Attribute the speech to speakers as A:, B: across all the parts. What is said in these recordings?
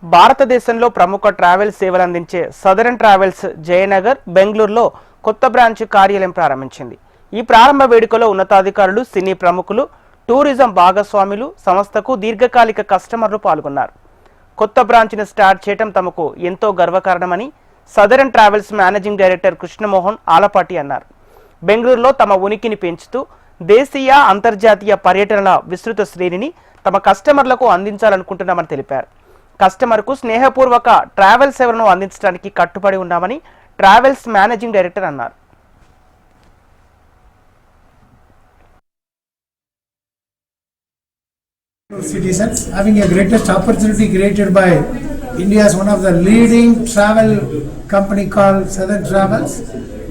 A: భారతదేశంలో ప్రముఖ ట్రావెల్ సేవలు అందించే సదరన్ ట్రావెల్స్ జయనగర్ బెంగళూరులో కొత్త బ్రాంచ్ కార్యాలయం ప్రారంభించింది. ఈ ప్రారంభ వేడుకలో ఉన్నతాధికారులు, సినీ ప్రముఖులు, టూరిజం భాగస్వాములు, సంస్థకు దీర్ఘకాలిక కస్టమర్లు పాల్గొన్నారు. కొత్త బ్రాంచ్ను స్టార్ట్ చేయడం తమకు ఎంతో గర్వకారణమని southern travels managing director Krishnamohan Alapati అన్నారు. బెంగళూరులో తమ ఉనికిని పెంచుతూ దేశీయ, అంతర్జాతీయ పర్యటనల విస్తృత శ్రేణిని తమ కస్టమర్లకు అందించాలనుకుంటున్నామని తెలిపారు. కస్టమర్కు స్నేహపూర్వక ట్రావెల్ సేవలను అందించడానికి కట్టుబడి ఉన్నామని ట్రావెల్స్ మేనేజింగ్ డైరెక్టర్ అన్నారు.
B: Citizens having a greatest opportunity created by India's one of the leading travel company called Southern Travels.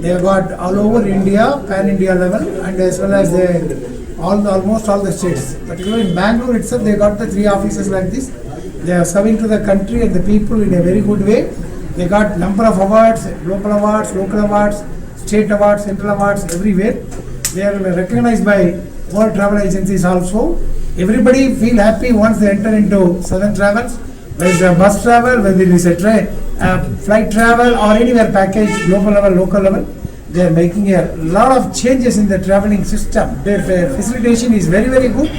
B: They have got all over India, pan-India level, and as well as almost all the states. Particularly in Bangalore itself, they got the 3 offices like this. They are serving to the country and the people in a very good way. They got number of awards, local awards, state awards, central awards, everywhere. They are recognized by all travel agencies also. Everybody feel happy once they enter into Southern Travels. Whether it's a bus travel, whether it is a train, flight travel, or anywhere package, global level, local level, they are making a lot of changes in the traveling system. Their facilitation is very, very good,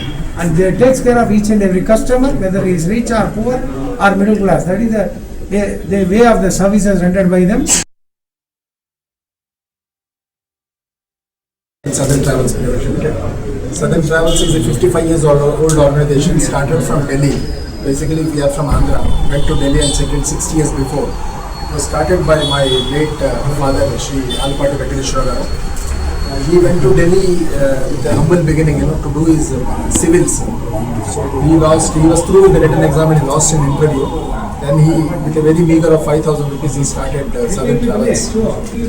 B: and they takes care of each and every customer, whether he is rich or poor or middle class. That is the way of the services rendered by them.
C: Southern Travels Private Limited. Southern Travels is a 55 years old organization, started from Delhi. Basically, we are from Andhra. Went to Delhi and settled 6 years before. It was started by my late father, Shri Alapati Venkateshwara Garu. He went to Delhi with a humble beginning, to do his civils. So he was through with the written exam and he lost an interview. Then he, with a very meager of 5,000 rupees, he started Southern Travels.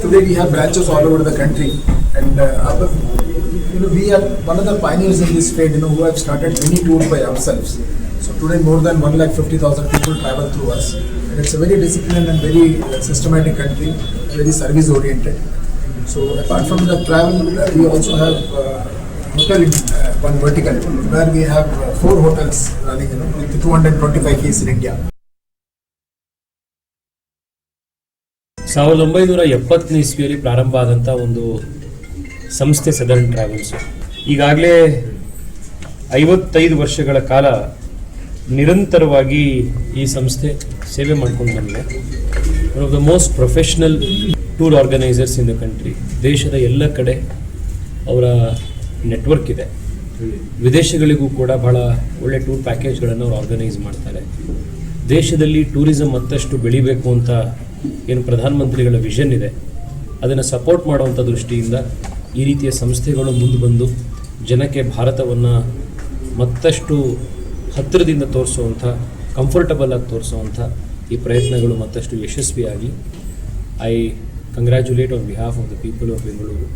C: Today we have branches all over the country, and we are one of the pioneers in this trade, who have started many tours by ourselves. So today more than 1,50,000 people travel through us, and it's a very disciplined and very systematic country, very service oriented. So apart from the travel, we also have hotel in one vertical, where we have 4 hotels running, with 225 keys in India.
D: 1970 ಇಸ್ವಿಯಲ್ಲಿ ಪ್ರಾರಂಭ ಆದಂಥ ಒಂದು ಸಂಸ್ಥೆ southern travels. ಈಗಾಗಲೇ 55 ವರ್ಷಗಳ ಕಾಲ ನಿರಂತರವಾಗಿ ಈ ಸಂಸ್ಥೆ ಸೇವೆ ಮಾಡ್ಕೊಂಡು ಬಂದಿದೆ. One of the most professional tour organisers in the country. ದೇಶದ ಎಲ್ಲ ಕಡೆ ಅವರ ನೆಟ್ವರ್ಕ್ ಇದೆ. ವಿದೇಶಗಳಿಗೂ ಕೂಡ ಬಹಳ ಒಳ್ಳೆ ಟೂರ್ ಪ್ಯಾಕೇಜ್ಗಳನ್ನು ಅವರು ಆರ್ಗನೈಸ್ ಮಾಡ್ತಾರೆ. ದೇಶದಲ್ಲಿ ಟೂರಿಸಂ ಮತ್ತಷ್ಟು ಬೆಳಿಬೇಕು ಅಂತ ಏನು ಪ್ರಧಾನಮಂತ್ರಿಗಳ ವಿಷನ್ ಇದೆ, ಅದನ್ನು ಸಪೋರ್ಟ್ ಮಾಡುವಂಥ ದೃಷ್ಟಿಯಿಂದ ಈ ರೀತಿಯ ಸಂಸ್ಥೆಗಳು ಮುಂದೆ ಬಂದು ಜನಕ್ಕೆ ಭಾರತವನ್ನು ಮತ್ತಷ್ಟು ಹತ್ತಿರದಿಂದ ತೋರಿಸುವಂಥ, ಕಂಫರ್ಟಬಲ್ ಆಗಿ ತೋರಿಸುವಂಥ ಈ ಪ್ರಯತ್ನಗಳು ಮತ್ತಷ್ಟು ಯಶಸ್ವಿಯಾಗಿ I congratulate on behalf of the people of Bengaluru.